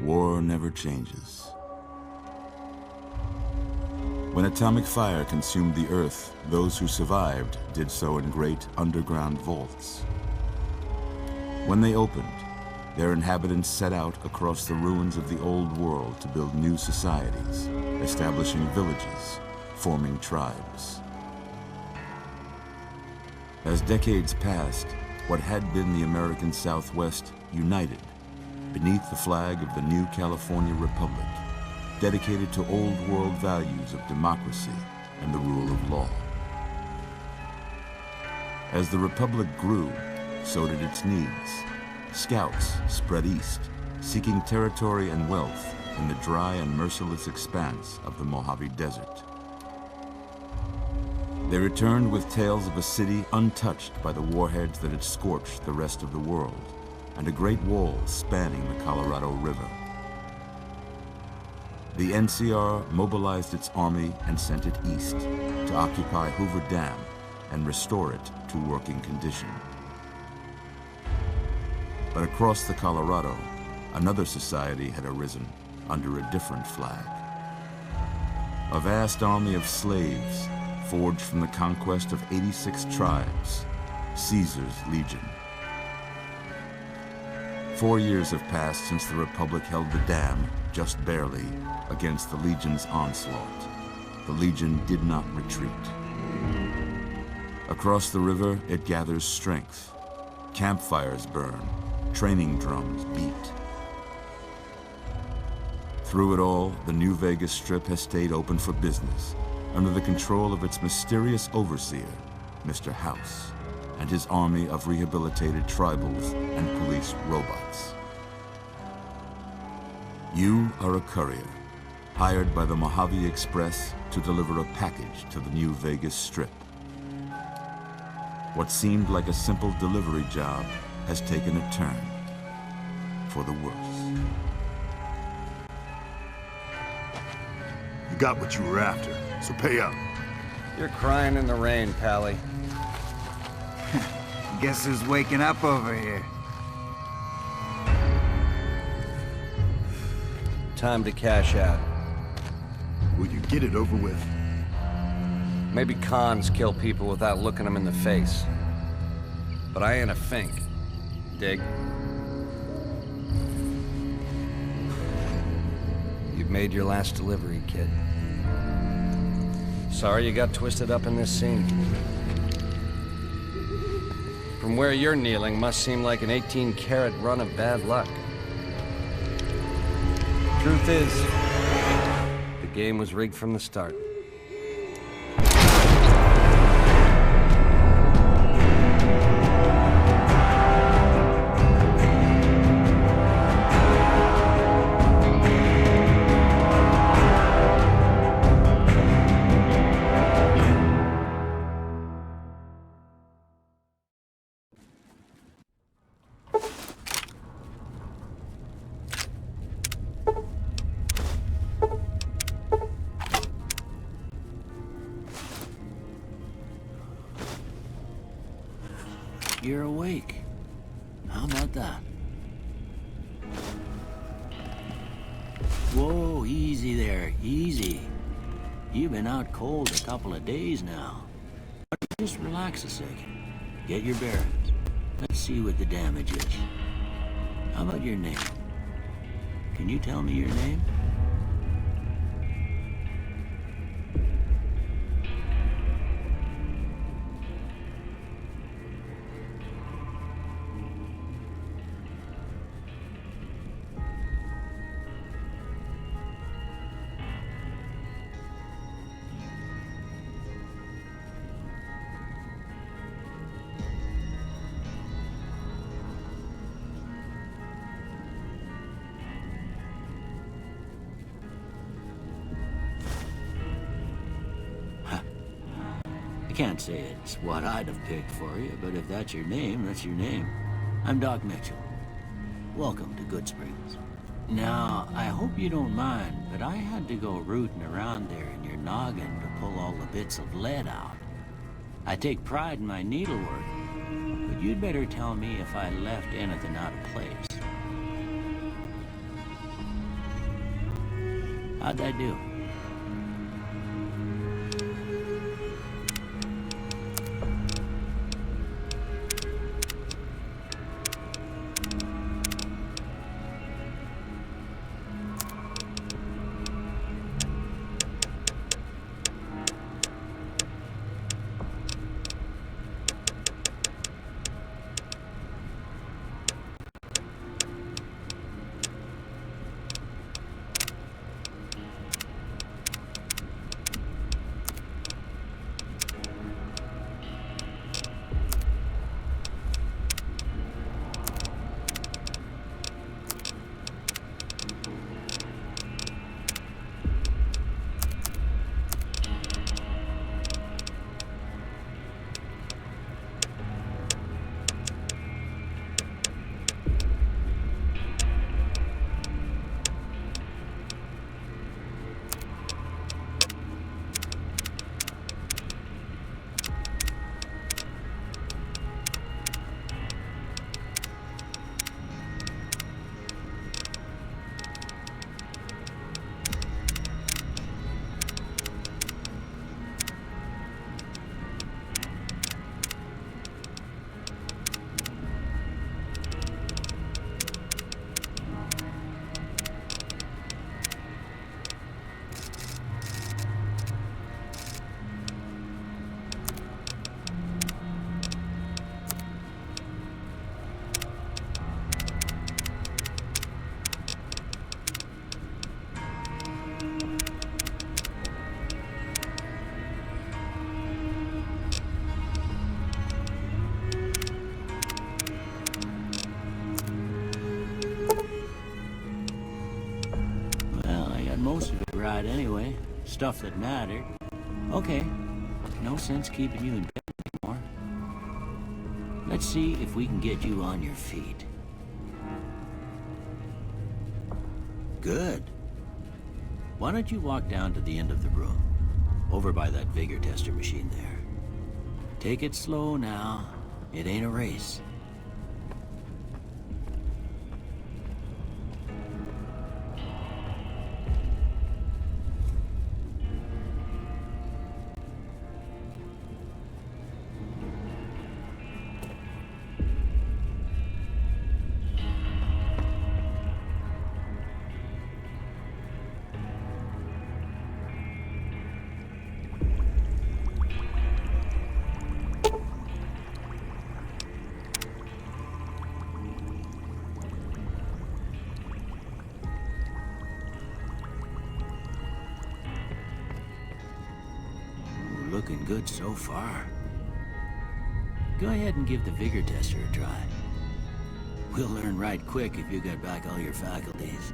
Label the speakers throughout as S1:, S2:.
S1: War never changes. When atomic fire consumed the Earth, those who survived did so in great underground vaults. When they opened, their inhabitants set out across the ruins of the old world to build new societies, establishing villages, forming tribes. As decades passed, what had been the American Southwest united beneath the flag of the new California Republic, dedicated to old world values of democracy and the rule of law. As the Republic grew, so did its needs. Scouts spread east, seeking territory and wealth in the dry and merciless expanse of the Mojave Desert. They returned with tales of a city untouched by the warheads that had scorched the rest of the world, and a great wall spanning the Colorado River. The NCR mobilized its army and sent it east to occupy Hoover Dam and restore it to working condition. But across the Colorado, another society had arisen under a different flag. A vast army of slaves forged from the conquest of 86 tribes, Caesar's Legion. 4 years have passed since the Republic held the dam, just barely, against the Legion's onslaught. The Legion did not retreat. Across the river, it gathers strength. Campfires burn, training drums beat. Through it all, the New Vegas Strip has stayed open for business, under the control of its mysterious overseer, Mr. House, and his army of rehabilitated tribals and police robots. You are a courier, hired by the Mojave Express to deliver a package to the New Vegas Strip. What seemed like a simple delivery job has taken a turn for the worse.
S2: You got what you were after, so pay up.
S3: You're crying in the rain, Pally.
S4: Guess who's waking up over here?
S3: Time to cash out.
S2: Will you get it over with?
S3: Maybe cons kill people without looking them in the face. But I ain't a fink. Dig? You've made your last delivery, kid. Sorry you got twisted up in this scene. From where you're kneeling must seem like an 18-carat run of bad luck. Truth is, the game was rigged from the start.
S5: You're awake. How about that? Whoa, easy there, easy. You've been out cold a couple of days now. Just relax a second. Get your bearings. Let's see what the damage is. How about your name? Can you tell me your name? I can't say it's what I'd have picked for you, but if that's your name, that's your name. I'm Doc Mitchell. Welcome to Goodsprings. Now, I hope you don't mind, but I had to go rooting around there in your noggin to pull all the bits of lead out. I take pride in my needlework, but you'd better tell me if I left anything out of place. How'd I do? Most of it right anyway. Stuff that mattered. Okay. No sense keeping you in bed anymore. Let's see if we can get you on your feet. Good. Why don't you walk down to the end of the room? Over by that vigor tester machine there. Take it slow now. It ain't a race. Looking good so far. Go ahead and give the vigor tester a try. We'll learn right quick if you got back all your faculties.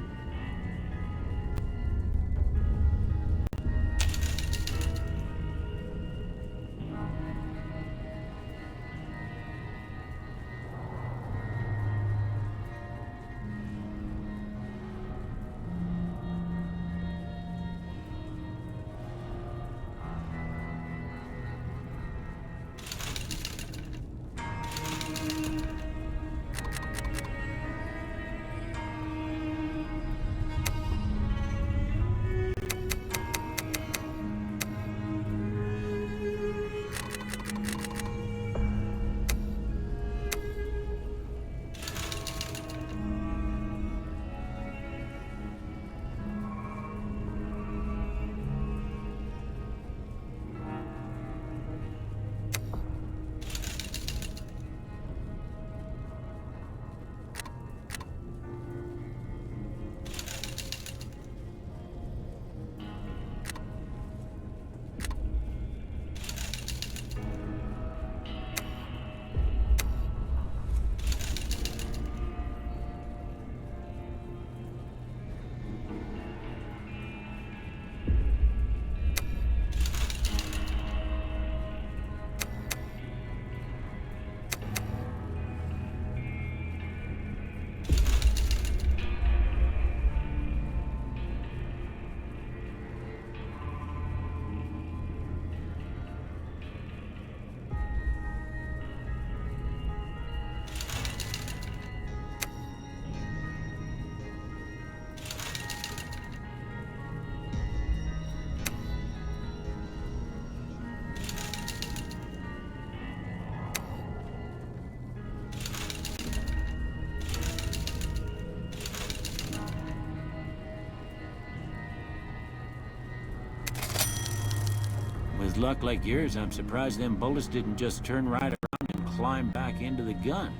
S5: With luck like yours, I'm surprised them bullets didn't just turn right around and climb back into the gun.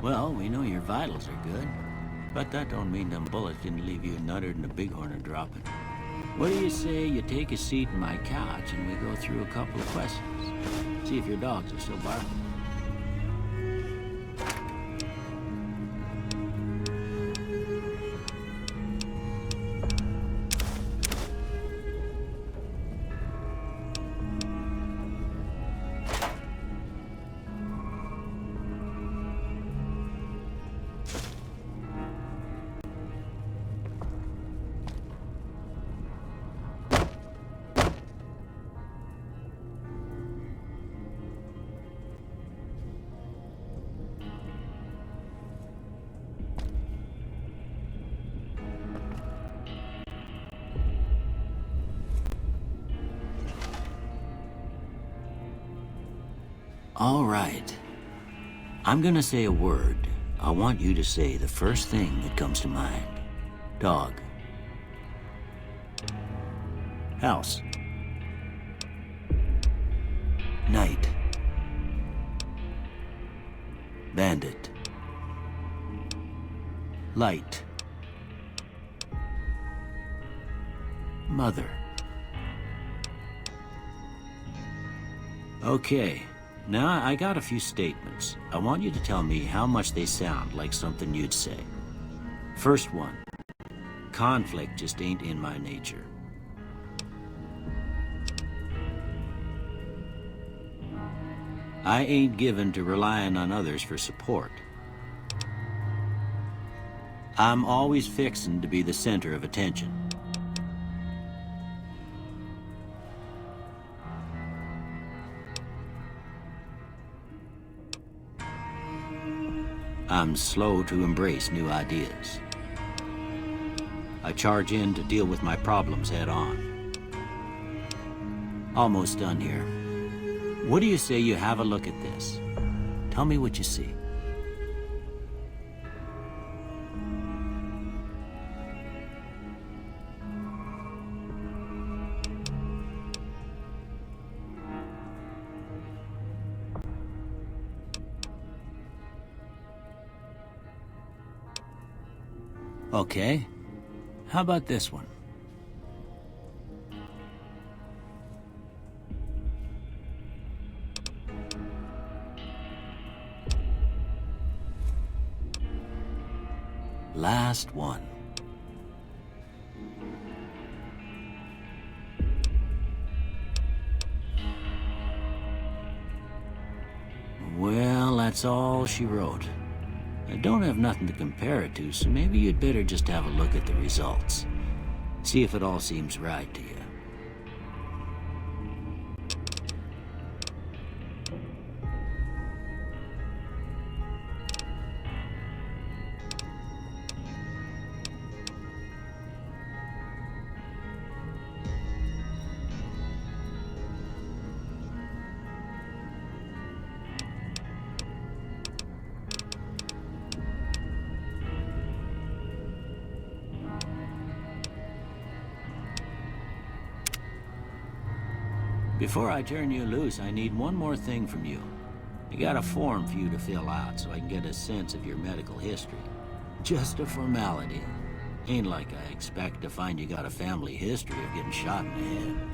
S5: Well, we know your vitals are good, but that don't mean them bullets didn't leave you nuttered and a bighorn dropping. What do you say you take a seat in my couch and we go through a couple of questions? See if your dogs are still barking. All right. I'm gonna say a word. I want you to say the first thing that comes to mind. Dog. House. Night. Bandit. Light. Mother. Okay. Now, I got a few statements. I want you to tell me how much they sound like something you'd say. First one. Conflict just ain't in my nature. I ain't given to relying on others for support. I'm always fixin' to be the center of attention. I'm slow to embrace new ideas. I charge in to deal with my problems head on. Almost done here. What do you say you have a look at this? Tell me what you see. Okay. How about this one? Last one. Well, that's all she wrote. I don't have nothing to compare it to, so maybe you'd better just have a look at the results. See if it all seems right to you. Before I turn you loose, I need one more thing from you. I got a form for you to fill out so I can get a sense of your medical history. Just a formality. Ain't like I expect to find you got a family history of getting shot in the head.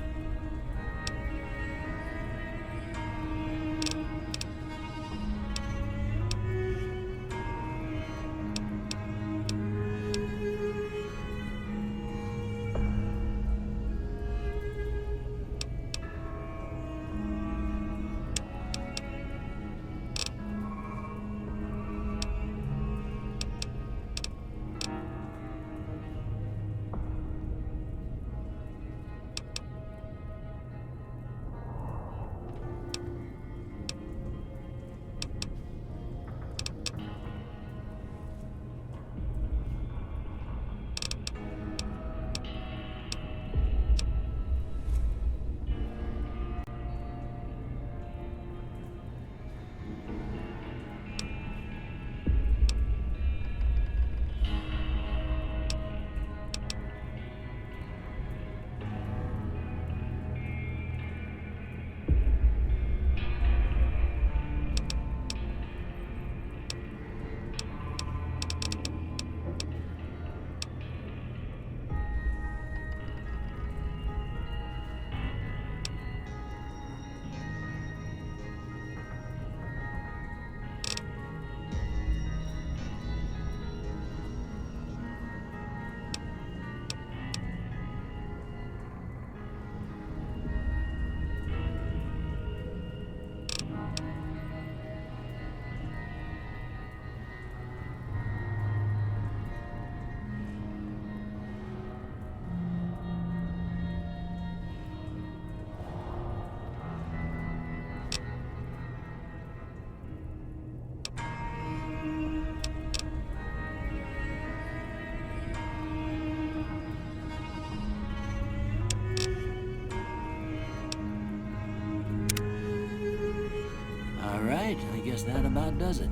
S5: guess that about does it.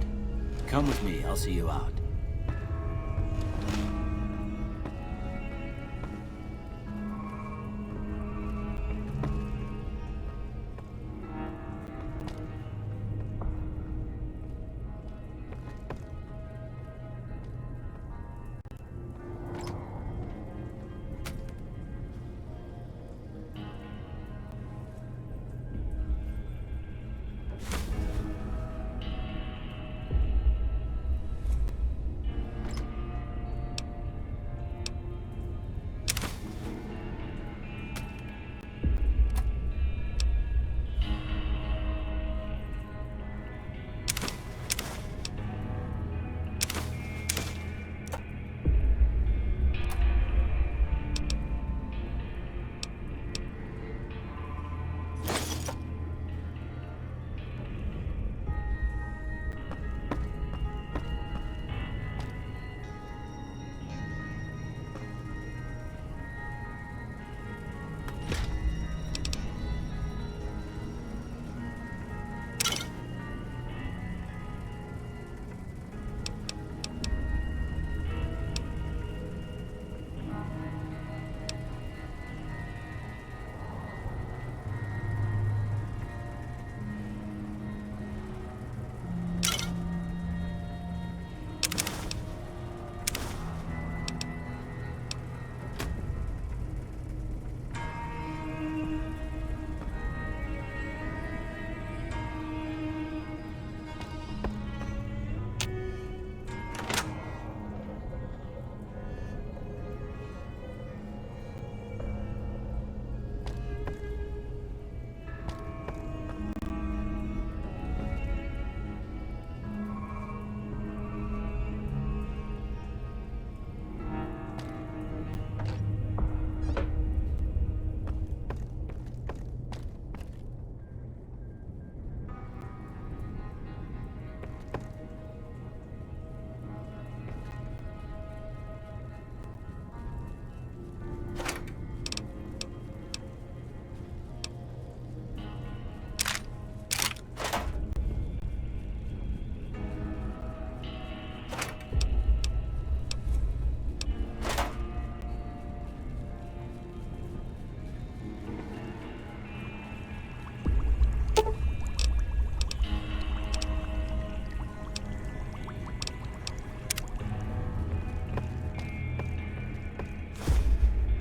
S5: Come with me, I'll see you out.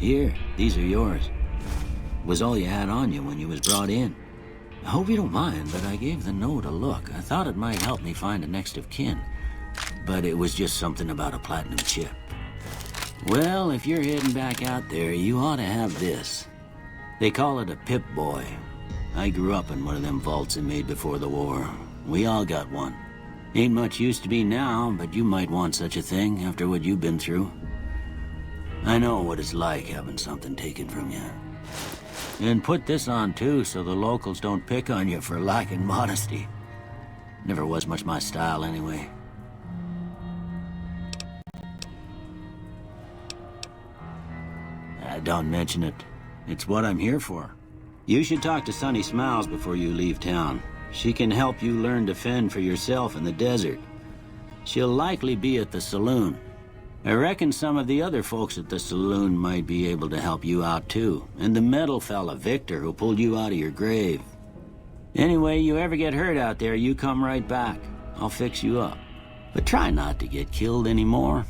S5: Here, these are yours. Was all you had on you when you was brought in. I hope you don't mind, but I gave the note a look. I thought it might help me find a next of kin. But it was just something about a platinum chip. Well, if you're heading back out there, you ought to have this. They call it a Pip-Boy. I grew up in one of them vaults they made before the war. We all got one. Ain't much use to me now, but you might want such a thing after what you've been through. I know what it's like having something taken from you. And put this on too, so the locals don't pick on you for lacking modesty. Never was much my style anyway. Don't mention it. It's what I'm here for. You should talk to Sunny Smiles before you leave town. She can help you learn to fend for yourself in the desert. She'll likely be at the saloon. I reckon some of the other folks at the saloon might be able to help you out too. And the metal fella, Victor, who pulled you out of your grave. Anyway, you ever get hurt out there, you come right back. I'll fix you up. But try not to get killed anymore.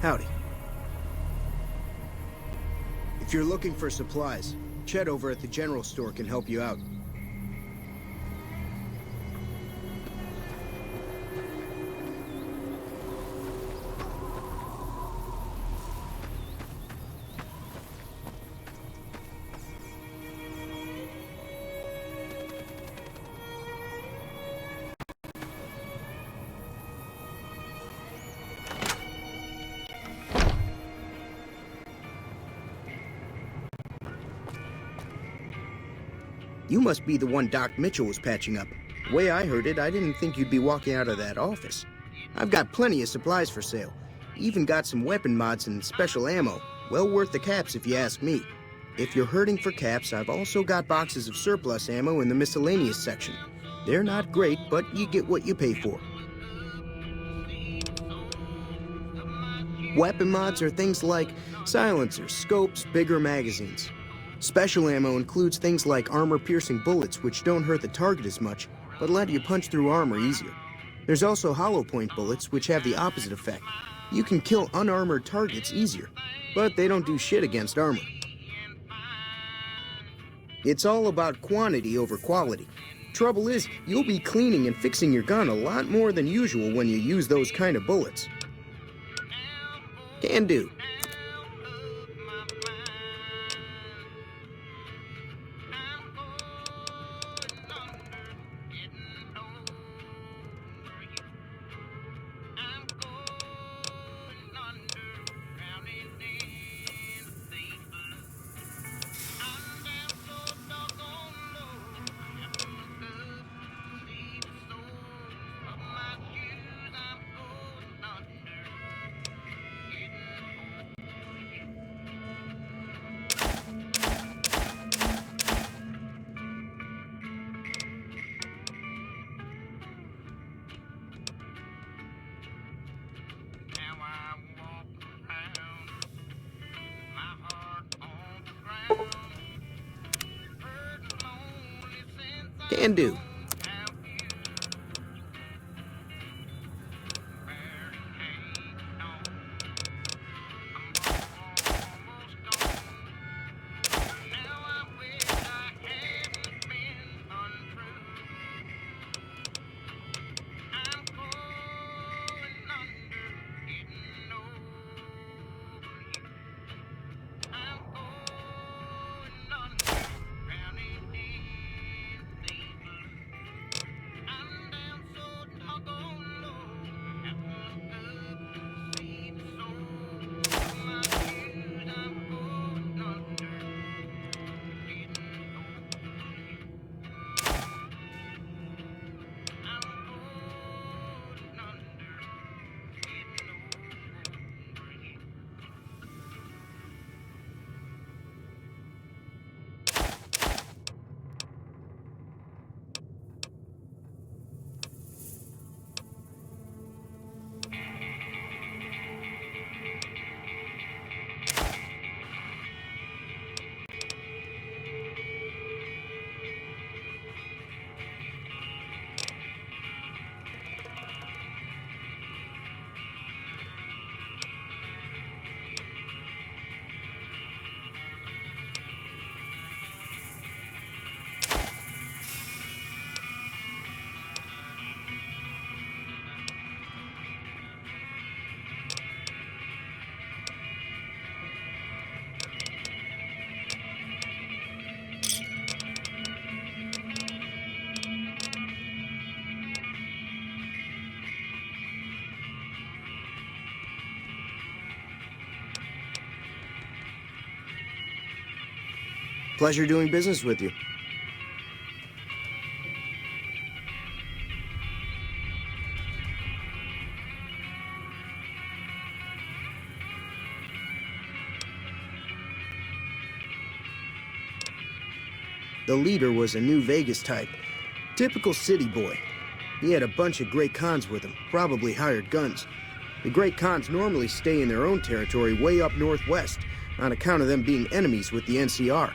S6: Howdy. If you're looking for supplies, Chet over at the general store can help you out. You must be the one Doc Mitchell was patching up. The way I heard it, I didn't think you'd be walking out of that office. I've got plenty of supplies for sale. Even got some weapon mods and special ammo. Well worth the caps if you ask me. If you're hurting for caps, I've also got boxes of surplus ammo in the miscellaneous section. They're not great, but you get what you pay for. Weapon mods are things like silencers, scopes, bigger magazines. Special ammo includes things like armor-piercing bullets, which don't hurt the target as much, but let you punch through armor easier. There's also hollow point bullets, which have the opposite effect. You can kill unarmored targets easier, but they don't do shit against armor. It's all about quantity over quality. Trouble is, you'll be cleaning and fixing your gun a lot more than usual when you use those kind of bullets. Can do. Can do. Pleasure doing business with you. The leader was a New Vegas type. Typical city boy. He had a bunch of Great Khans with him, probably hired guns. The Great Khans normally stay in their own territory way up northwest, on account of them being enemies with the NCR.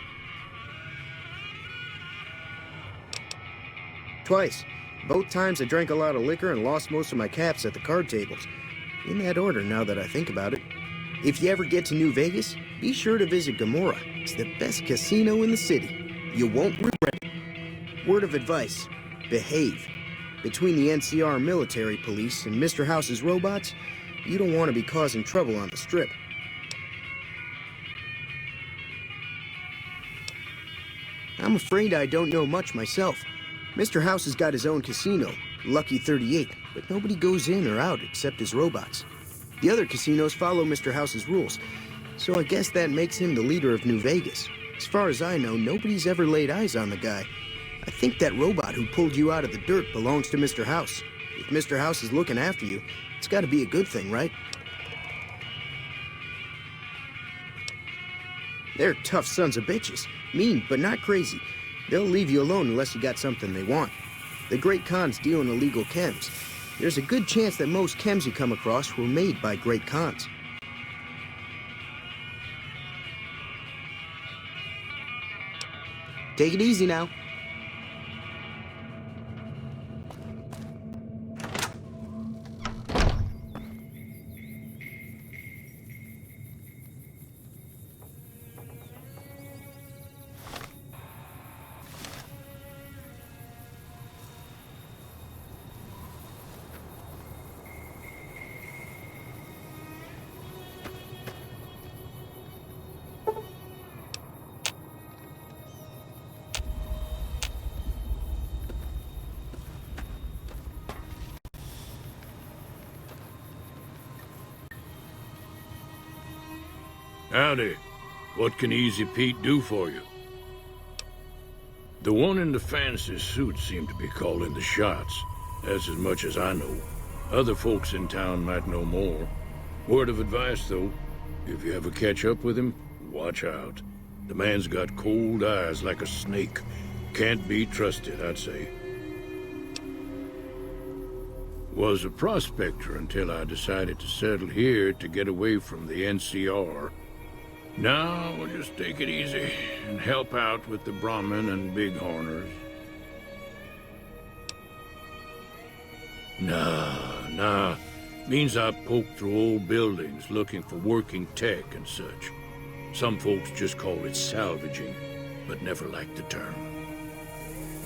S6: Twice. Both times I drank a lot of liquor and lost most of my caps at the card tables. In that order, now that I think about it. If you ever get to New Vegas, be sure to visit Gamora. It's the best casino in the city. You won't regret it. Word of advice, behave. Between the NCR military police and Mr. House's robots, you don't want to be causing trouble on the Strip. I'm afraid I don't know much myself. Mr. House has got his own casino, Lucky 38, but nobody goes in or out except his robots. The other casinos follow Mr. House's rules, so I guess that makes him the leader of New Vegas. As far as I know, nobody's ever laid eyes on the guy. I think that robot who pulled you out of the dirt belongs to Mr. House. If Mr. House is looking after you, it's gotta be a good thing, right? They're tough sons of bitches. Mean, but not crazy. They'll leave you alone unless you got something they want. The Great Khans deal in illegal chems. There's a good chance that most chems you come across were made by Great Khans. Take it easy now.
S7: Howdy. What can Easy Pete do for you? The one in the fancy suit seemed to be calling the shots. That's as much as I know. Other folks in town might know more. Word of advice, though. If you ever catch up with him, watch out. The man's got cold eyes like a snake. Can't be trusted, I'd say. Was a prospector until I decided to settle here to get away from the NCR. Now, we'll just take it easy and help out with the Brahmin and Bighorners. Nah. Means I poke through old buildings looking for working tech and such. Some folks just call it salvaging, but never liked the term.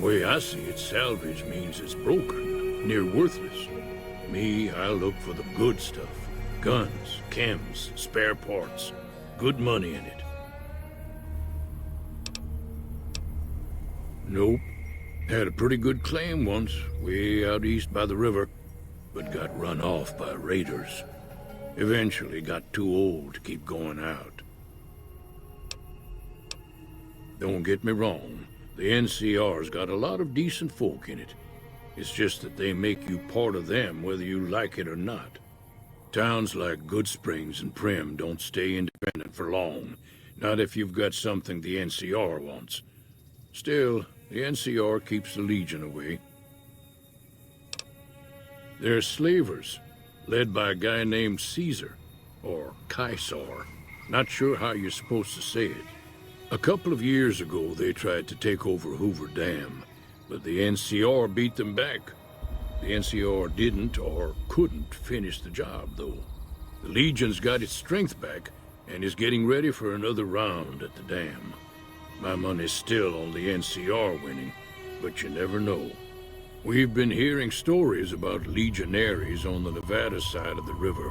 S7: Way I see it, salvage means it's broken, near worthless. Me, I look for the good stuff. Guns, chems, spare parts. Good money in it. Nope. Had a pretty good claim once, way out east by the river, but got run off by raiders. Eventually got too old to keep going out. Don't get me wrong, the NCR's got a lot of decent folk in it. It's just that they make you part of them whether you like it or not. Towns like Goodsprings and Primm don't stay independent for long, not if you've got something the NCR wants. Still, the NCR keeps the Legion away. They're slavers, led by a guy named Caesar, or Caesar. Not sure how you're supposed to say it. A couple of years ago, they tried to take over Hoover Dam, but the NCR beat them back. The NCR didn't or couldn't finish the job, though. The Legion's got its strength back and is getting ready for another round at the dam. My money's still on the NCR winning, but you never know. We've been hearing stories about legionaries on the Nevada side of the river,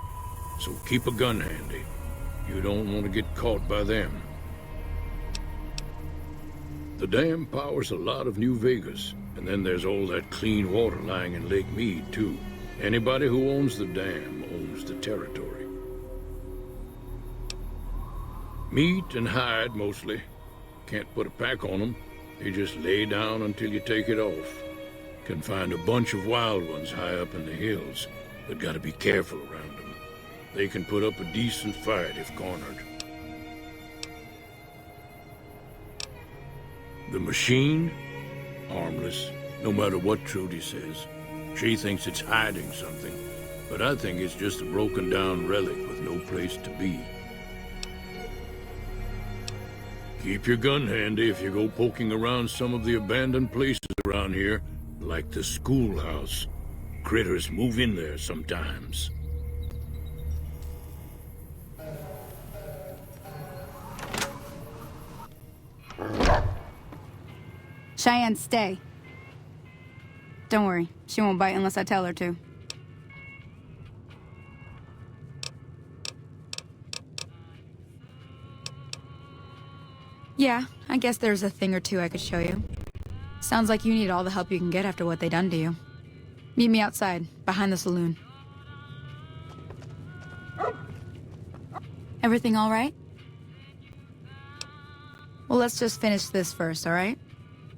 S7: so keep a gun handy. You don't want to get caught by them. The dam powers a lot of New Vegas, and then there's all that clean water lying in Lake Mead, too. Anybody who owns the dam owns the territory. Meat and hide, mostly. Can't put a pack on them. They just lay down until you take it off. Can find a bunch of wild ones high up in the hills, but gotta be careful around them. They can put up a decent fight if cornered. The machine? Harmless, no matter what Trudy says. She thinks it's hiding something, but I think it's just a broken down relic with no place to be. Keep your gun handy if you go poking around some of the abandoned places around here, like the schoolhouse. Critters move in there sometimes.
S8: Cheyenne, stay. Don't worry, she won't bite unless I tell her to. Yeah, I guess there's a thing or two I could show you. Sounds like you need all the help you can get after what they done to you. Meet me outside, behind the saloon. Everything all right? Well, let's just finish this first, all right?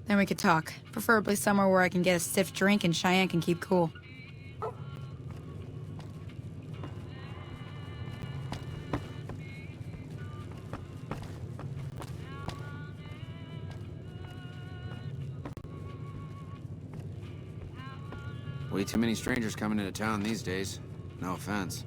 S8: Then we could talk. Preferably somewhere where I can get a stiff drink and Cheyenne can keep cool.
S9: Way too many strangers coming into town these days. No offense.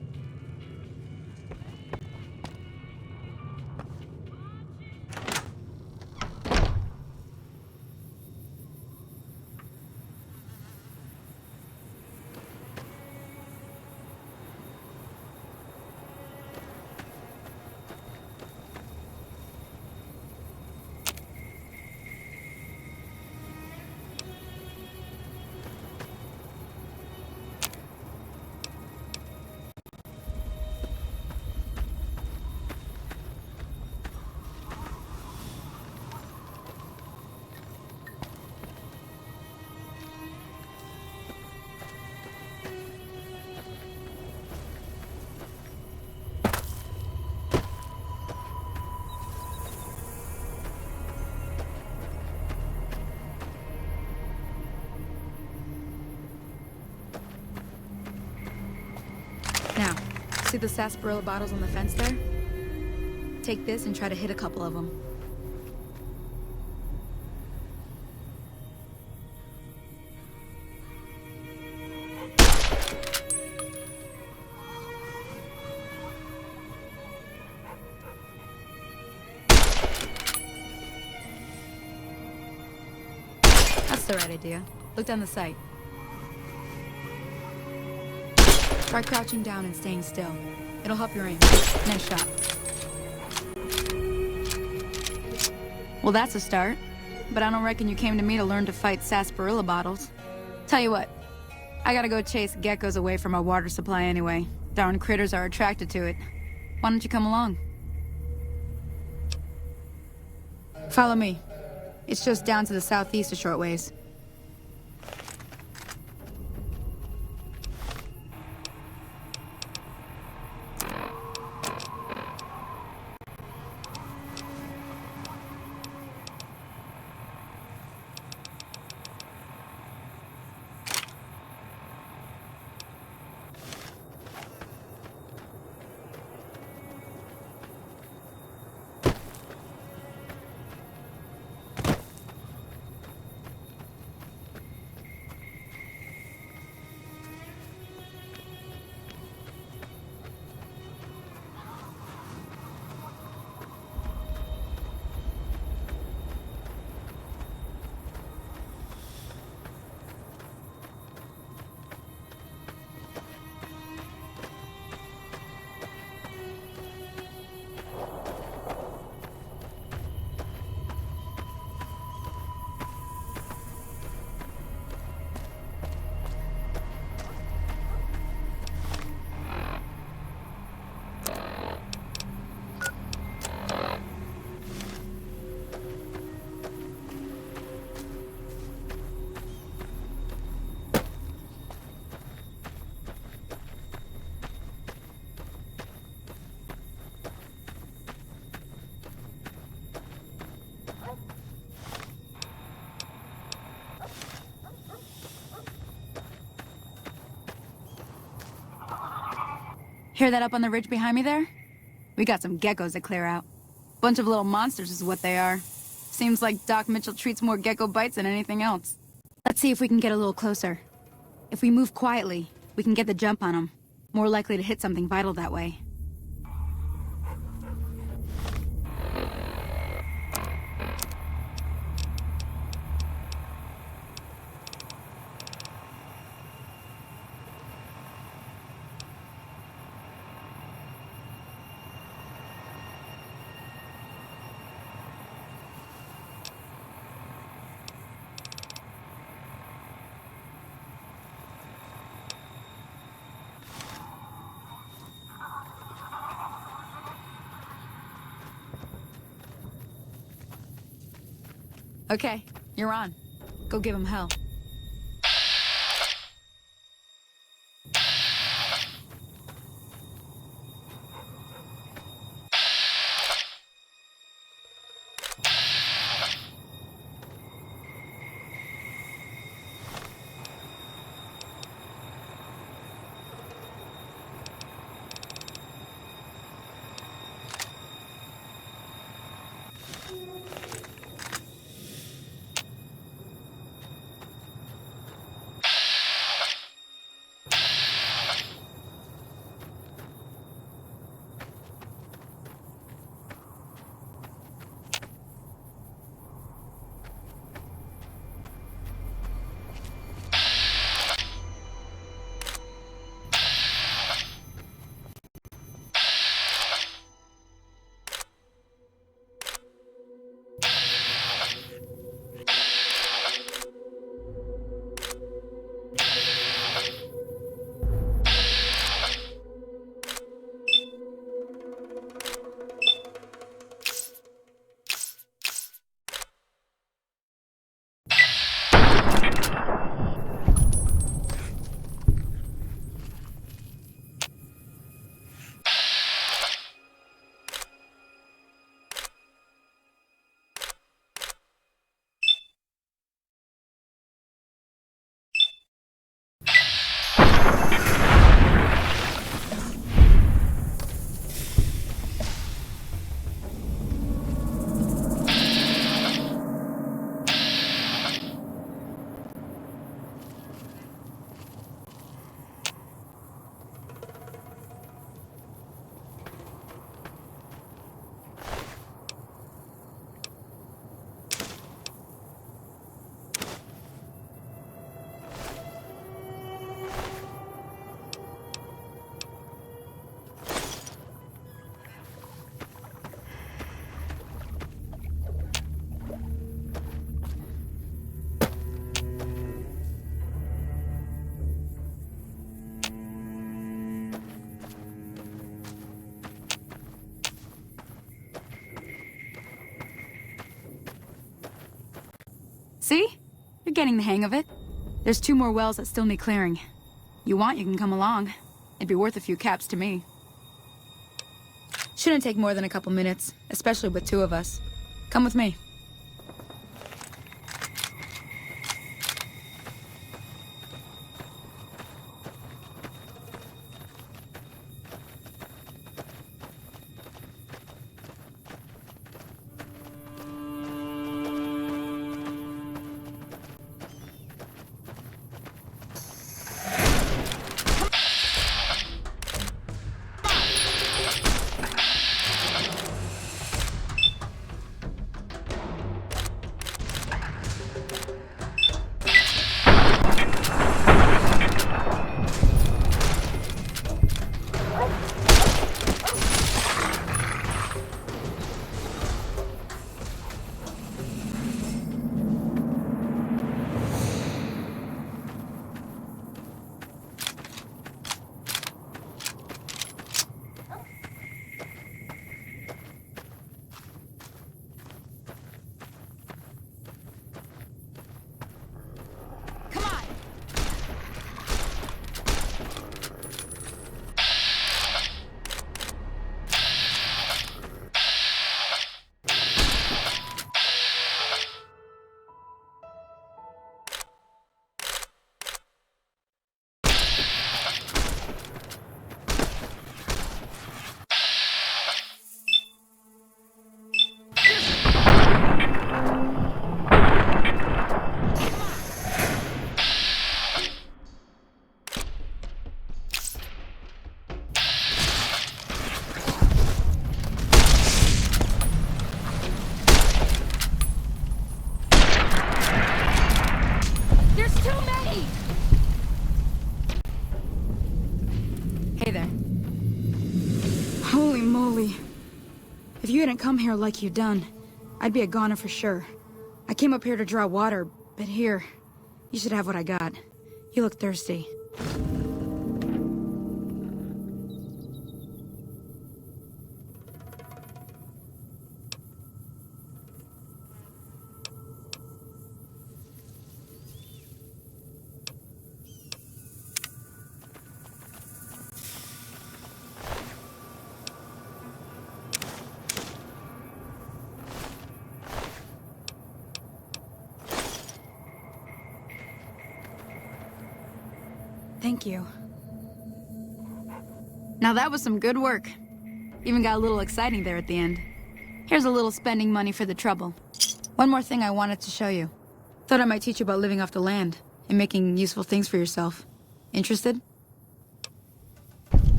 S8: Now, see the sarsaparilla bottles on the fence there? Take this and try to hit a couple of them. That's the right idea. Look down the sight. Try crouching down and staying still. It'll help your aim. Nice shot. Well, that's a start. But I don't reckon you came to me to learn to fight sarsaparilla bottles. Tell you what, I gotta go chase geckos away from our water supply anyway. Darn critters are attracted to it. Why don't you come along? Follow me. It's just down to the southeast a short ways. Hear that up on the ridge behind me there? We got some geckos to clear out. Bunch of little monsters is what they are. Seems like Doc Mitchell treats more gecko bites than anything else. Let's see if we can get a little closer. If we move quietly, we can get the jump on them. More likely to hit something vital that way. Okay, you're on. Go give him hell. See? You're getting the hang of it. There's 2 more wells that still need clearing. You want, you can come along. It'd be worth a few caps to me. Shouldn't take more than a couple minutes, especially with 2 of us. Come with me. If you hadn't come here like you done, I'd be a goner for sure. I came up here to draw water, but here, you should have what I got. You look thirsty. Thank you. Now that was some good work. Even got a little exciting there at the end. Here's a little spending money for the trouble. One more thing I wanted to show you. Thought I might teach you about living off the land and making useful things for yourself. Interested?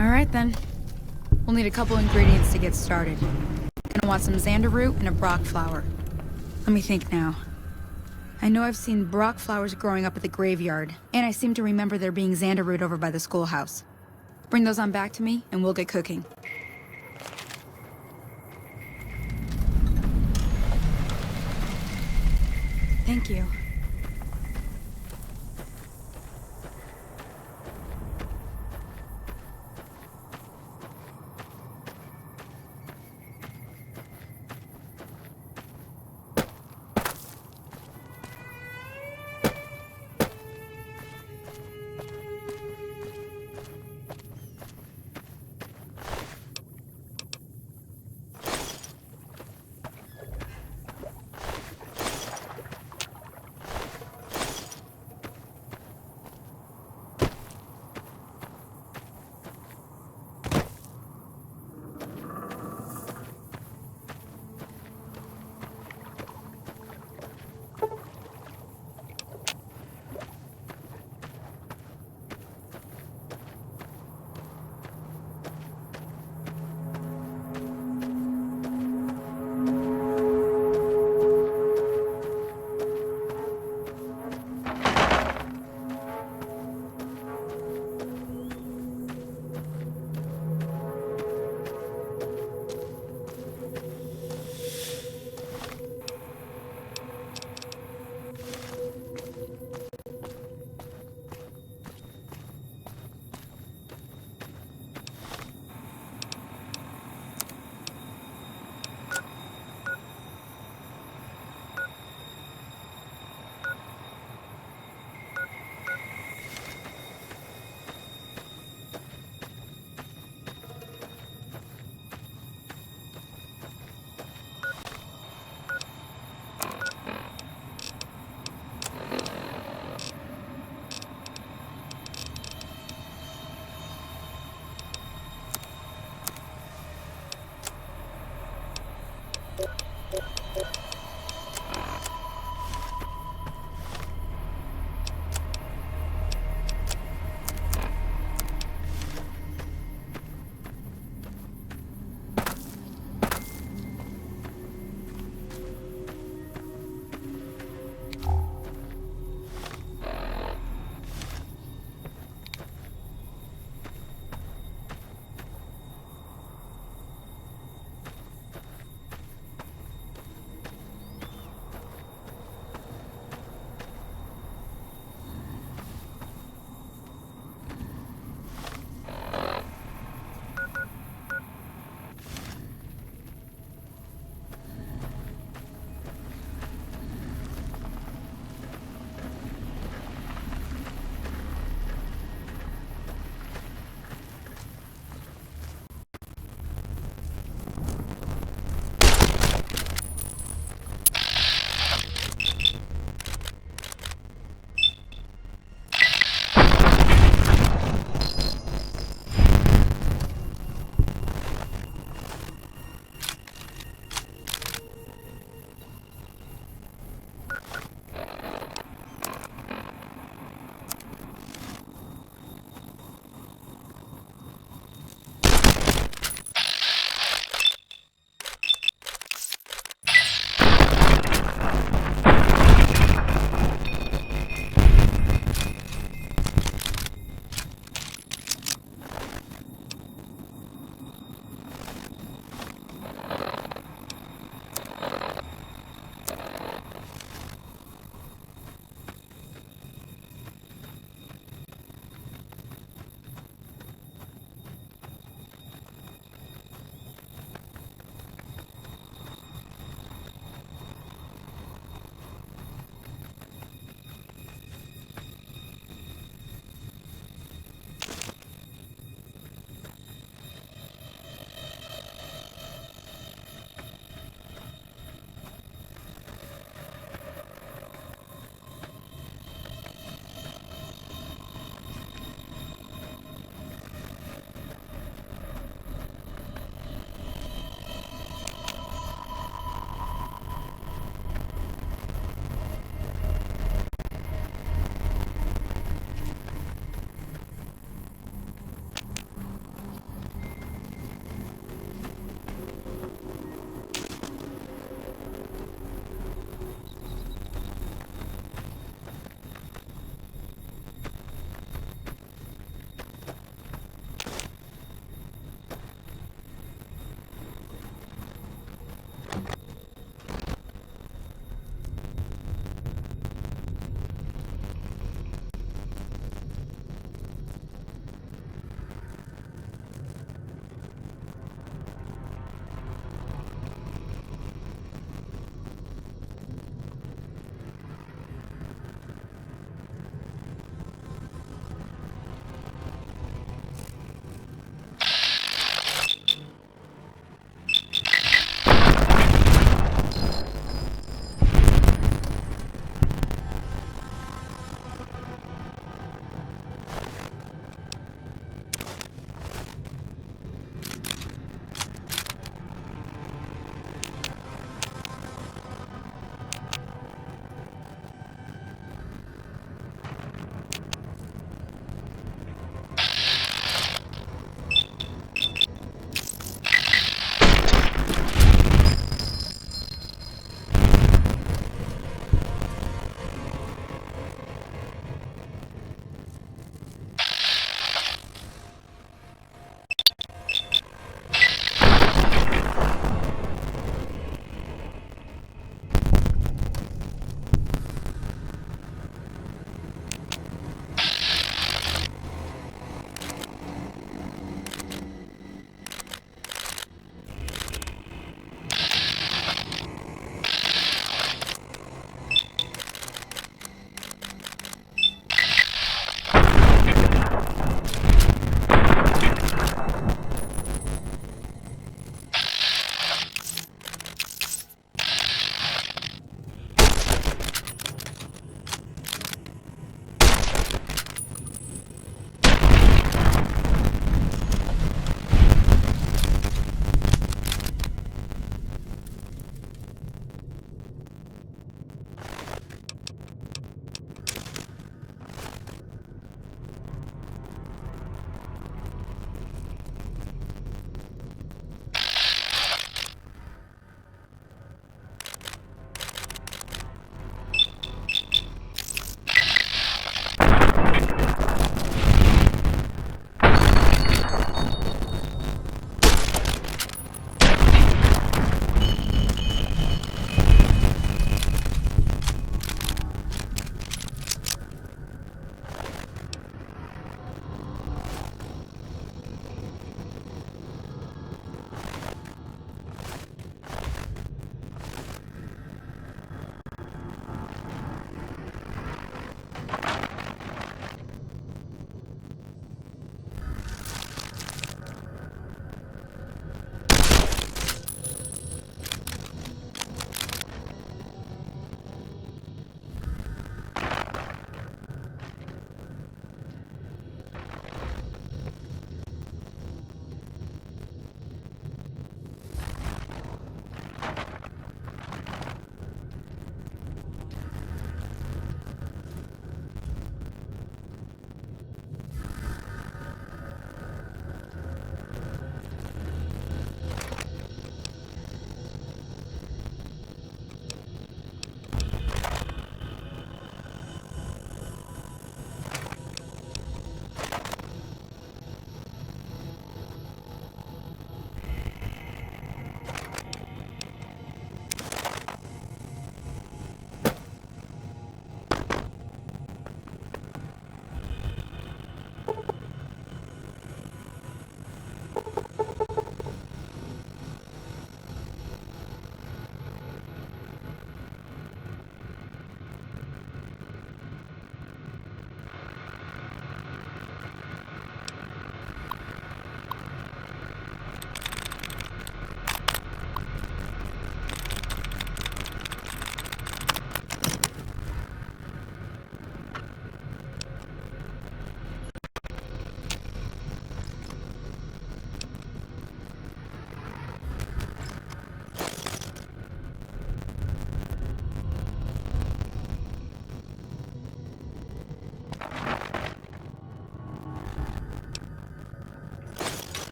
S8: Alright then. We'll need a couple ingredients to get started. Gonna want some xander root and a brock flower. Let me think now. I know I've seen brock flowers growing up at the graveyard, and I seem to remember there being xander root over by the schoolhouse. Bring those on back to me, and we'll get cooking. Thank you.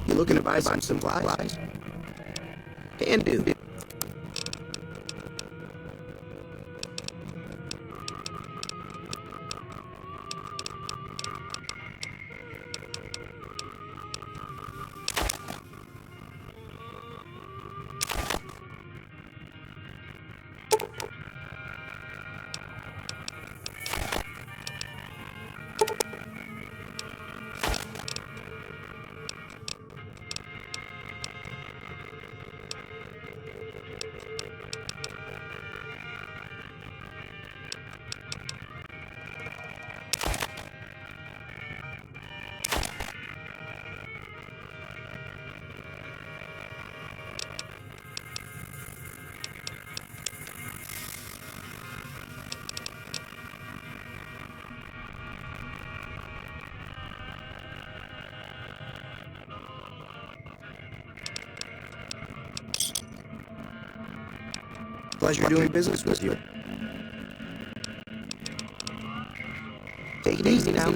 S6: You looking to buy some supplies? Can do. Pleasure doing business with you. Take it easy now.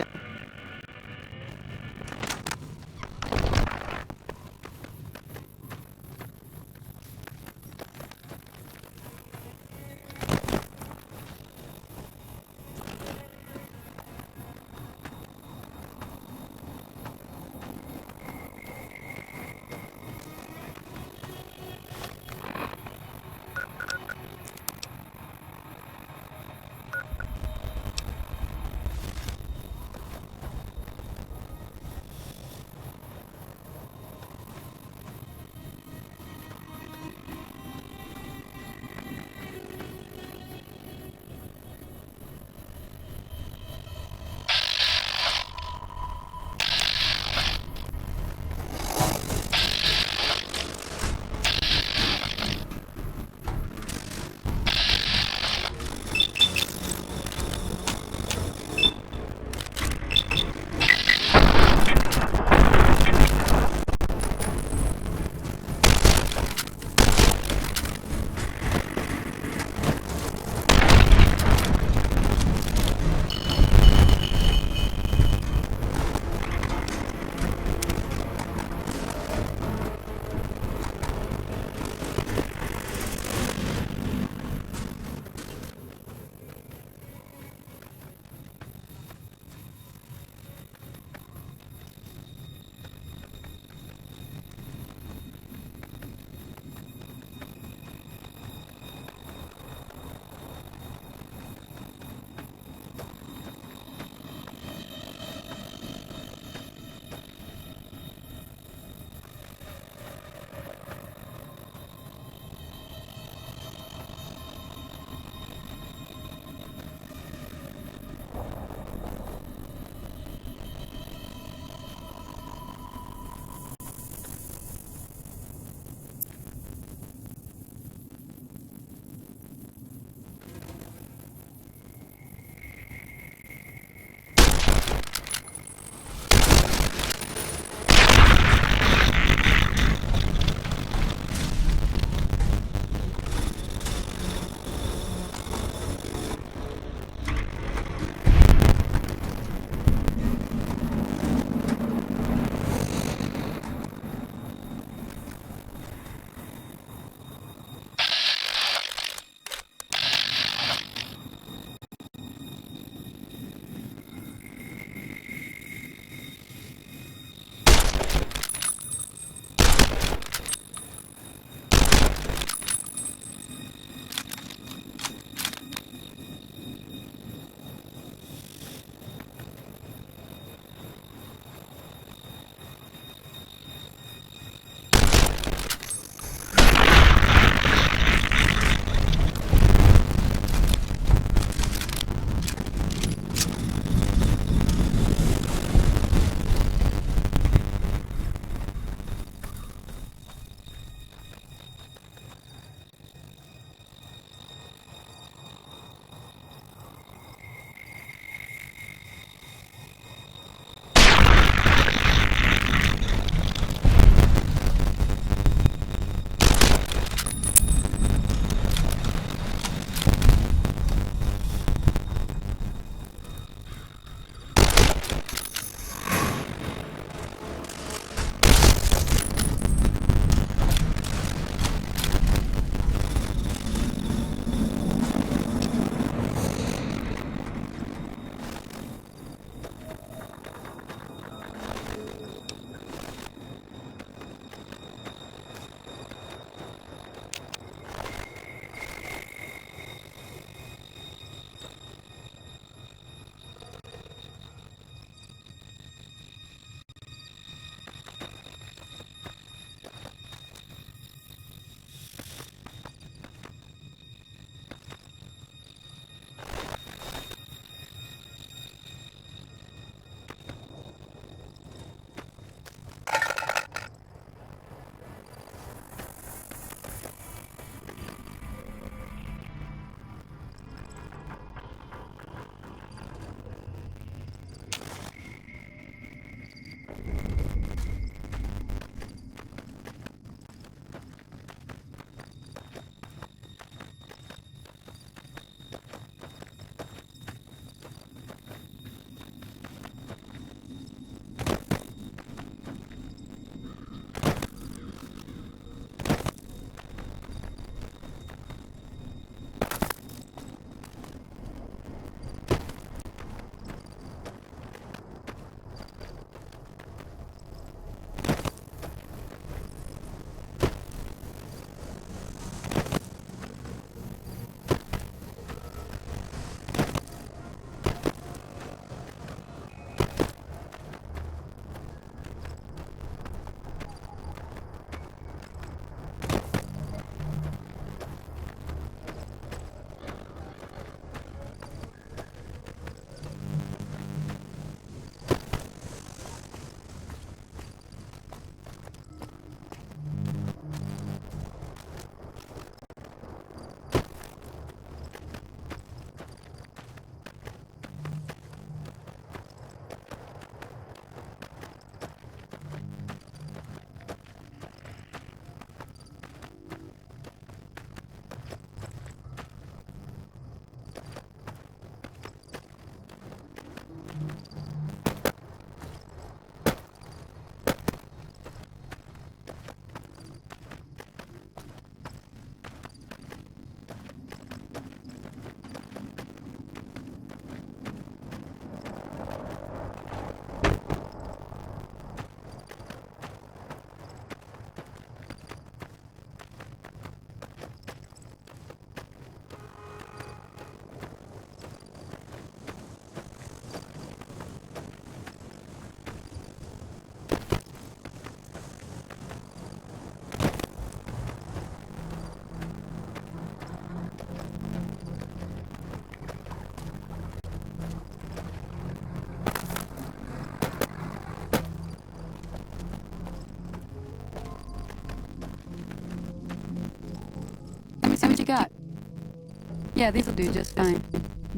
S8: Yeah, these will do just fine.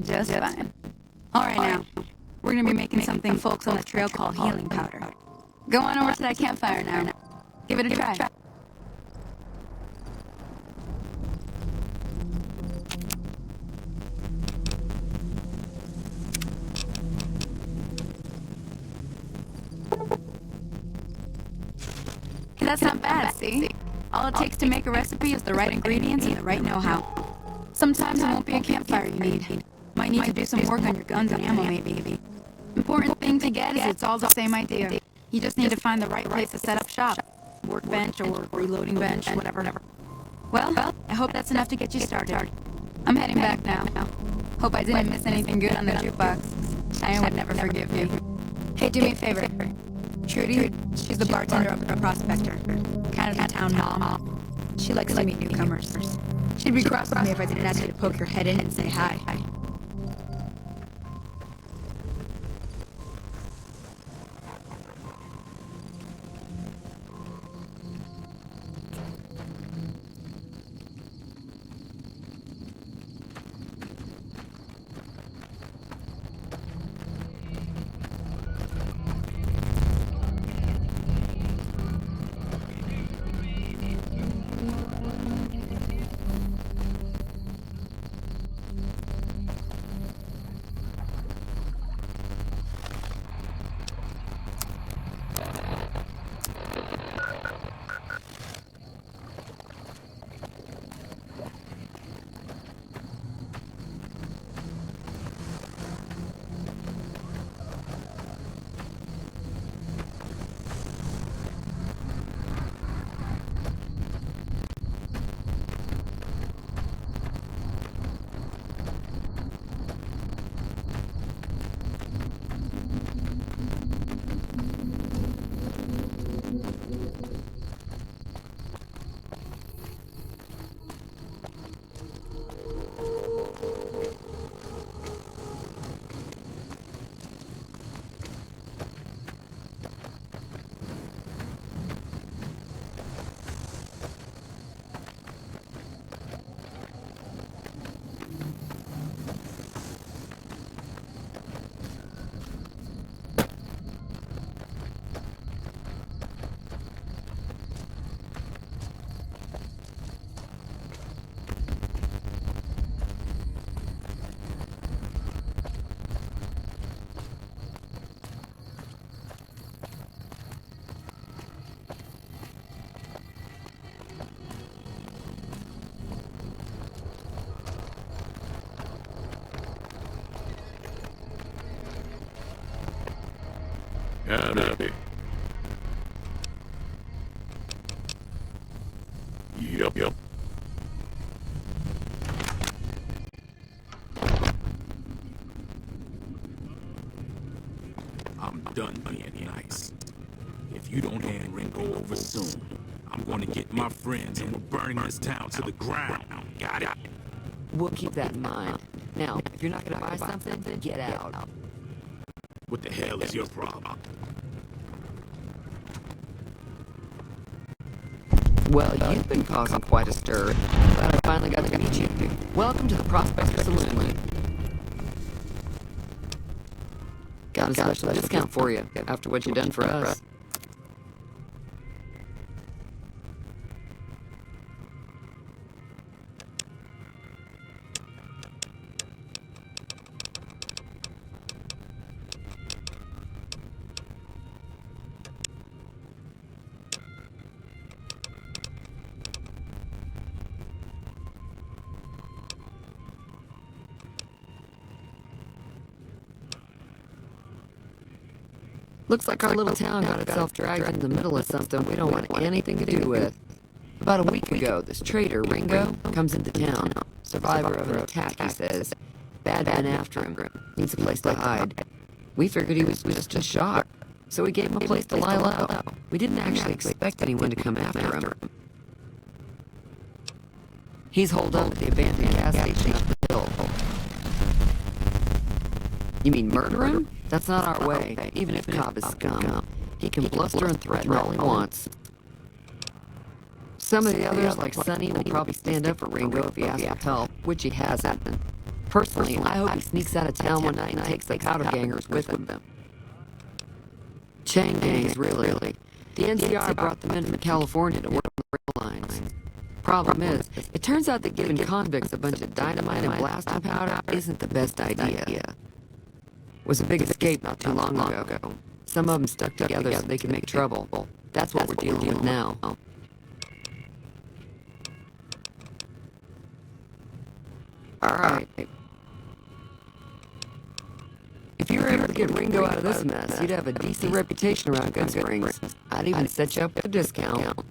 S8: Just fine. Alright now, we're gonna be making something folks on the trail call healing powder. Go on over to that campfire now. Give it a try. That's not bad, see? All it takes to make a recipe is the right ingredients and the right know-how. Sometimes it won't be a campfire you need. Might need to do some work on your guns and ammo, maybe. Important thing to get is it's all the same idea. You just need to find the right place to set up shop. Workbench or reloading bench, whatever. Well, I hope that's enough to get you started. I'm heading back now. Hope I didn't miss anything good on the jukebox. Cheyenne would never forgive me. Hey, do me a favor. Trudy, she's the bartender up at Prospector. Kind of the town mom. She likes to meet newcomers. She'd be cross with me if I didn't ask you to poke your head in and say hi.
S7: Howdy. Yup.
S10: I'm done being nice. If you don't hand Ringo over soon, I'm gonna get my friends and we're burning this town to the ground. Got it?
S11: We'll keep that in mind. Now, if you're not gonna buy something, then get out.
S10: What the hell is your problem?
S11: Well, you've been causing quite a stir. Glad I finally got to meet you. Welcome to the Prospector Saloon. Got a special discount for you after what you've done for us. Looks like our little town got itself dragged into the middle of something we don't want anything to do with. About a week ago, this trader, Ringo, comes into town. Survivor of an attack, he says. Bad men after him. Needs a place to hide. We figured he was just in shock, so we gave him a place to lie low. We didn't actually expect anyone to come after him. He's holed up at the abandoned gas station up the hill. You mean murder him? That's not our way, even if Cobb is scum. He can bluster and threaten all he wants. Some of the others, like Sonny, will probably stand up for Ringo if he asks for help, which he hasn't. Personally, I hope he sneaks out of town one night and takes the powder gangers with him. Chain gangs, really. The NCR brought them in from California to work on the rail lines. Problem is, it turns out that giving convicts a bunch of dynamite and blasting powder isn't the best idea. It was a big escape not too long ago. Some of them stuck together so they could make trouble. That's what we're dealing with now. Alright. If you were able to get Ringo out of this mess, you'd have a decent reputation around Goodsprings. I'd even set you up with a discount. Of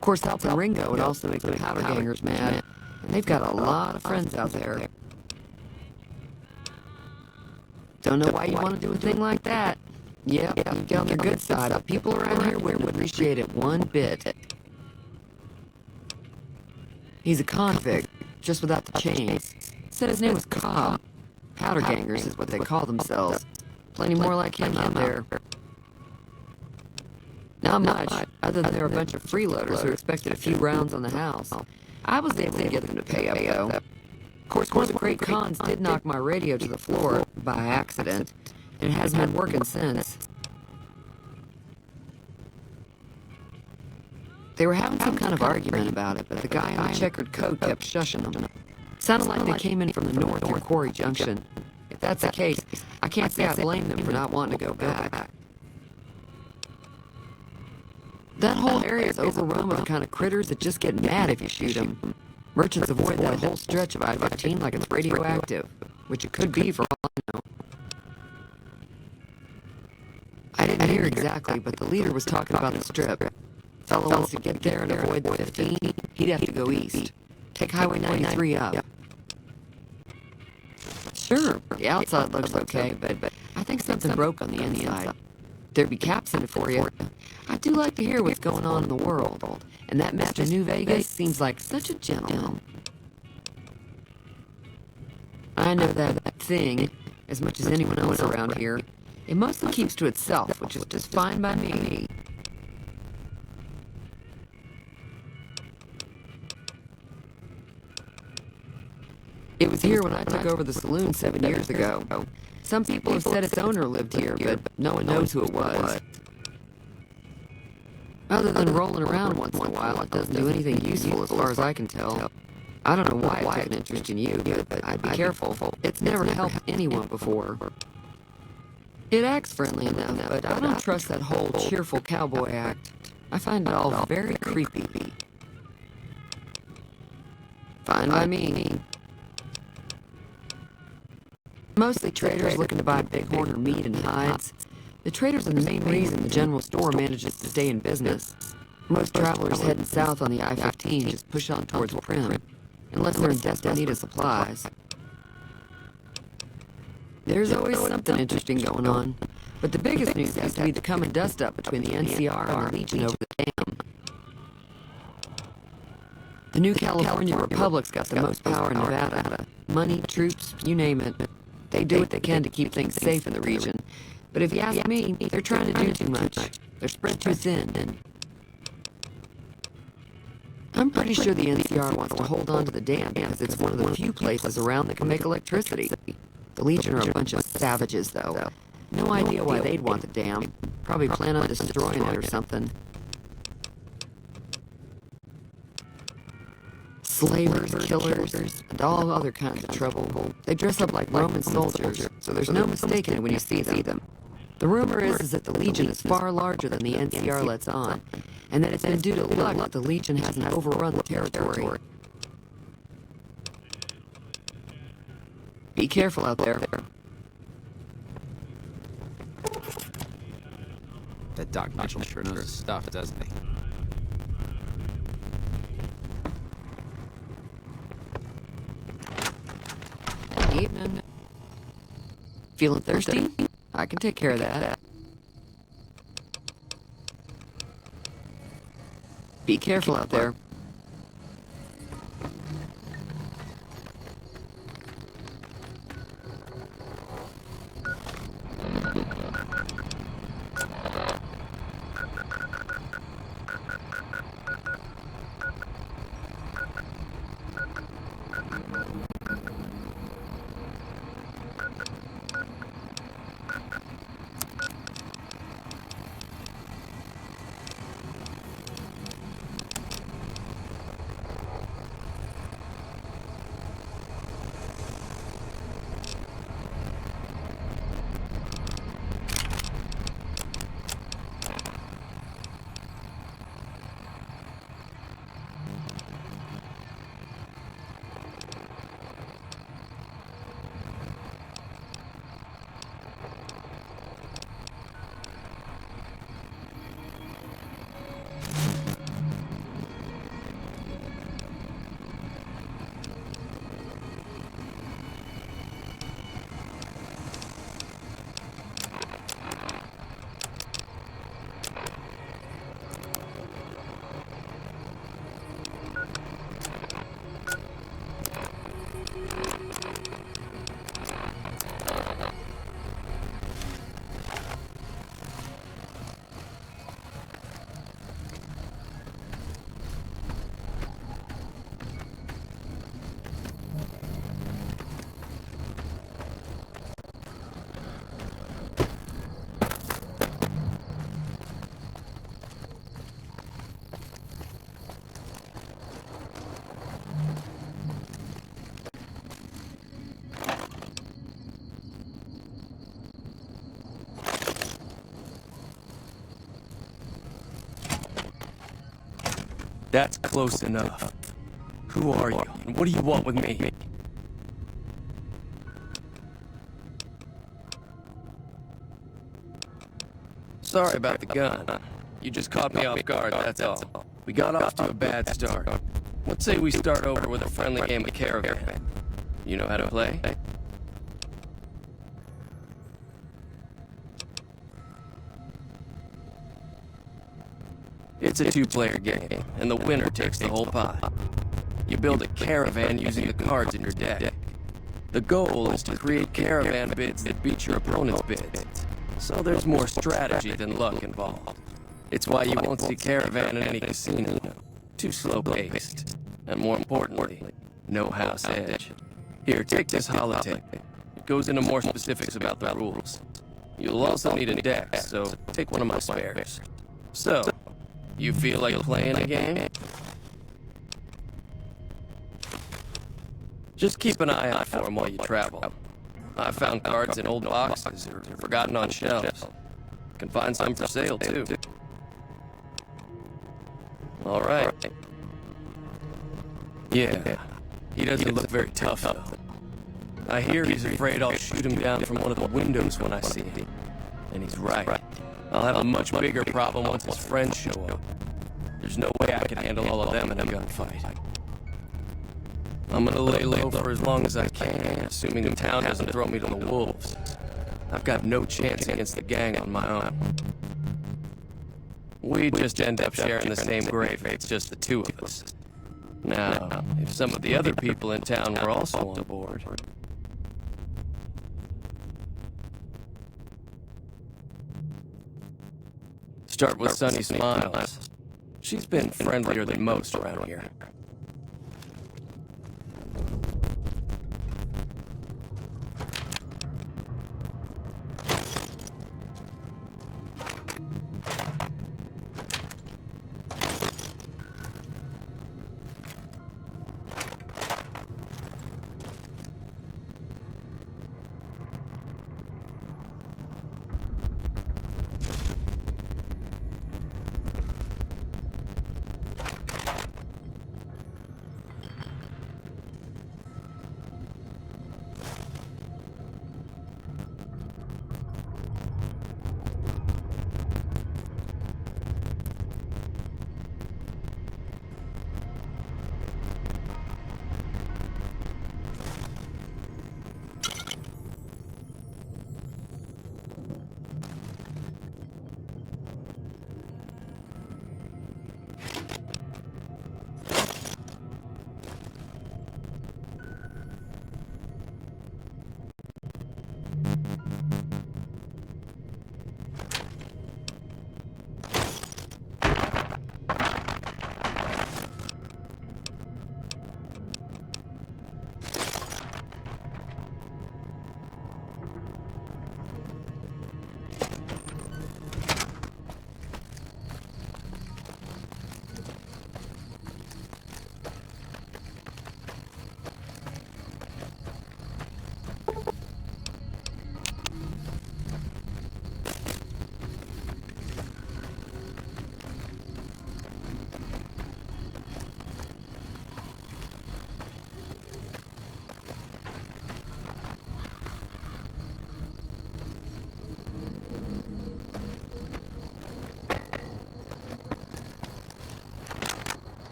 S11: course, helping Ringo would also make the powder gangers mad, and they've got a lot of friends out there. Don't know why you want to do a thing like that. Yep, you get on their good side, but people around here wouldn't appreciate it one bit. He's a convict, just without the chains. Said his name was Cobb. Powder gangers is what they call themselves. Plenty more like him out there. Not much, other than they're a bunch of freeloaders who expected a few rounds on the house. I was able to get them to pay up, though. Of course, one of the great cons did knock my radio to the floor, by accident, and it hasn't been working since. They were having some kind of argument about it, but the guy in the checkered coat kept shushing them. Sounded like they came in from the north near Quarry Junction. If that's the case, I can't say I blame them for not wanting to go back. That whole area is overrun with the kind of critters that just get mad if you shoot them. Merchants avoid that whole stretch of I-15 like it's radioactive, which it could be for all I know. I didn't hear exactly, but the leader was talking about the strip. Fellow wants to get there and avoid the 15, he'd have to go east. Take Highway 93 up. Sure, the outside looks okay, but I think something broke on the inside. There'd be caps in it for you. I do like to hear what's going on in the world, and that Mr. New Vegas seems like such a gentleman. I know that thing as much as anyone else around here. It mostly keeps to itself, which is just fine by me. It was here when I took over the saloon 7 years ago. Some people have said its owner lived here, but no one knows who it was. Other than rolling around once in a while, it doesn't do anything useful as far as I can tell. I don't know why it took an interest in you, but I'd be careful. It's never helped anyone before. It acts friendly enough, but I don't trust that whole cheerful cowboy act. I find it all very creepy. Fine by me. Mostly traders looking to buy bighorn or meat and hides. The traders are the main reason the general store manages to stay in business. Most travelers heading south on the I-15 just push on towards Primm, unless they're in desperate need of supplies. There's always something interesting going on, but the biggest news has to be the coming dust-up between the NCR and the Legion over the dam. The new California Republic's got the most power in Nevada. Money, troops, you name it. They do what they can to keep things safe in the region. But if you ask me, they're trying to do too much. They're spread too thin. I'm pretty sure the NCR wants to hold on to the dam because it's one of the few places around that can make electricity. The Legion are a bunch of savages, though. No idea why they'd want the dam. Probably plan on destroying it or something. Slavers, killers, and all other kinds of trouble. They dress up like Roman soldiers, so there's no mistaking it when you see them. The rumor is that the Legion is far larger than the NCR lets on, and that it's been due to luck that the Legion hasn't overrun the territory. Be careful out there.
S9: That Doc Mitchell sure knows his stuff, doesn't he?
S11: Evening. Feeling thirsty? I can take care of that. Be careful out there.
S12: That's close enough. Who are you, and what do you want with me? Sorry about the gun. You just caught me off guard, that's all. We got off to a bad start. Let's say we start over with a friendly game of Caravan. You know how to play? It's a 2-player game, and the winner takes the whole pot. You build a caravan using the cards in your deck. The goal is to create caravan bids that beat your opponent's bids. So there's more strategy than luck involved. It's why you won't see caravan in any casino. Too slow-paced. And more importantly, no house edge. Here, take this holotape. It goes into more specifics about the rules. You'll also need a deck, so take one of my spares. So, you feel like playing a game? Just keep an eye out for them while you travel. I found cards in old boxes or forgotten on shelves. Can find some for sale, too. All right. Yeah, he doesn't look very tough, though. I hear he's afraid I'll shoot him down from one of the windows when I see him. And he's right. I'll have a much bigger problem once his friends show up. There's no way I can handle all of them in a gunfight. I'm gonna lay low for as long as I can, assuming the town doesn't throw me to the wolves. I've got no chance against the gang on my own. We just end up sharing the same grave, it's just the two of us. Now, if some of the other people in town were also on board... Start with Sunny Smiles. She's been friendlier than most around here.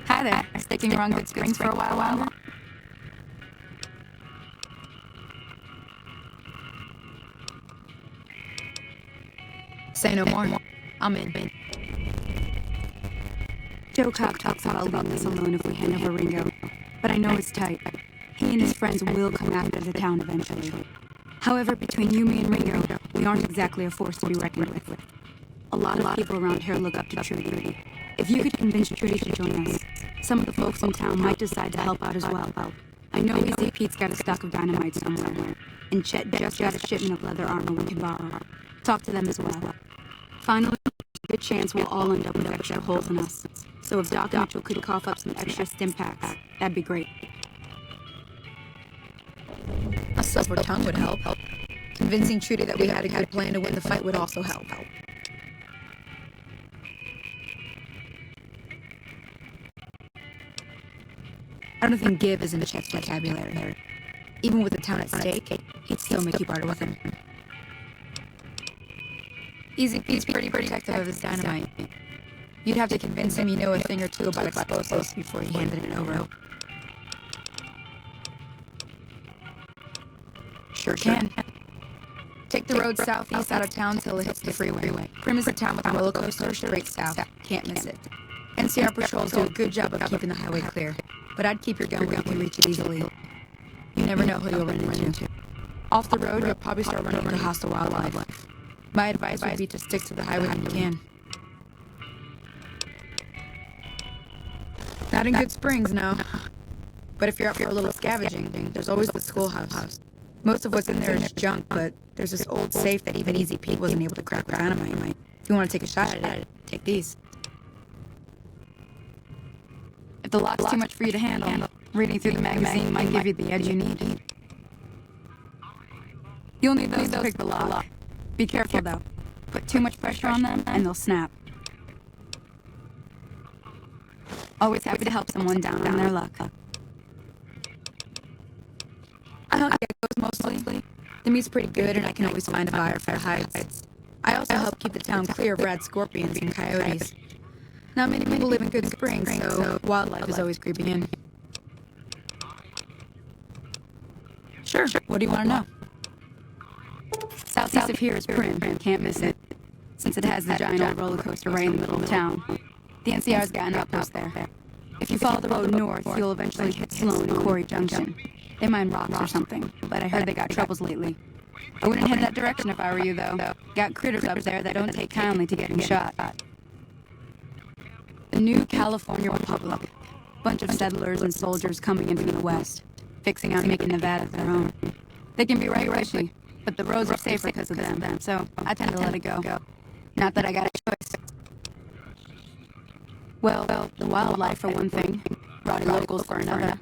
S8: Hi there. Sticking around Good Springs for a while longer? Say no more. I'm in. Joe Cobb talks about leaving us alone if we hand over Ringo, but I know it's tight. He and his friends will come after the town eventually. However, between you, me, and Ringo, we aren't exactly a force to be reckoned with. A lot of people around here look up to Trudy. If you could convince Trudy to join us, some of the folks in town might decide to help out as well. I know Easy Pete's got a stock of dynamite somewhere, and Chet just got a shipment of leather armor we can borrow. Talk to them as well. Finally, good chance we'll all end up with extra holes in us. So if Doc Mitchell could cough up some extra stim packs, that'd be great.
S13: A silver tongue would help. Convincing Trudy that we had a good plan to win the fight would also help.
S8: I don't think give is in Chet's vocabulary. Even with the town at stake, he'd still make you barter with him. Easy Pete's pretty protective of his dynamite. You'd have to convince him you know a thing or two about explosives before you handed it over. Sure can. Take the road southeast out of town till it hits the freeway. Prim is a town with a roller coaster straight south. Can't miss it. NCR patrols do a good job of keeping the highway clear, but I'd keep your gun where you can reach it easily. You never know who you'll run into. Off the road, you'll probably start running into hostile wildlife. My advice would be to stick to the highway when you can. Not in Good Springs, no. But if you're up for a little scavenging, there's always the schoolhouse. Most of what's in there is junk, but there's this old safe that even Easy Pete wasn't able to crack with dynamite. If you want to take a shot at it, take these. If the lock's too much for you to handle, reading through the magazine might give you the edge you need. You'll need those to pick the lock. Be careful, though. Put too much pressure on them, and they'll snap. Always happy to help someone down on their luck. I hunt geckos mostly. The meat's pretty good, and I can always find a buyer for the hides. I also help keep the town clear of rad scorpions and coyotes. Not many people live in Good Springs, so wildlife is always creeping in. Sure, what do you want to know? Southeast of here is Prim. Can't miss it, since it has the giant old roller coaster right in the middle of town. The NCR's got an outpost there. If you follow the road north, you'll eventually hit Sloan and Quarry Junction. They mine rocks or something, but I heard they got troubles lately. I wouldn't head that direction if I were you, though. Got critters up there that don't take kindly to getting shot. The new California Republic. Bunch of settlers and soldiers coming in from the west, fixing on making Nevada their own. They can be right wishy, but the roads are safer because of them, so I tend to let it go. Not that I got a choice. Well, the wildlife for one thing, rowdy locals for another.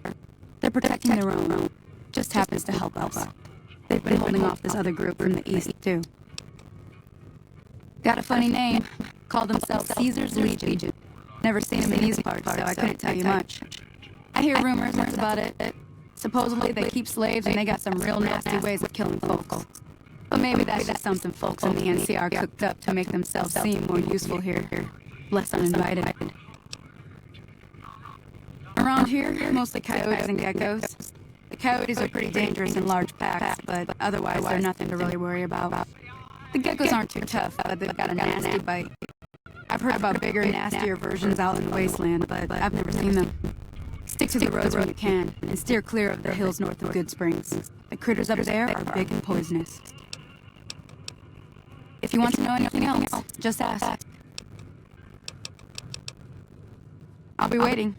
S8: They're protecting their own. Just happens to help us. They've been holding off this other group from the east, too. Got a funny name. Call themselves Caesar's Legion. Never seen them in these parts, so I couldn't tell you much. I hear rumors, that's about it. Supposedly they keep slaves and they got some real nasty ways of killing folks. But maybe that's just something folks in the NCR cooked up to make themselves seem more useful here. Less uninvited. Around here, mostly coyotes and geckos. The coyotes are pretty dangerous in large packs, but otherwise they're nothing to really worry about. The geckos aren't too tough, but they've got a nasty bite. I've heard about bigger, nastier versions out in the wasteland, but I've never seen them. Stick to the roads when you can, and steer clear of the hills north of Good Springs. The critters up there are big and poisonous. If you want to know anything else, just ask. I'll be waiting.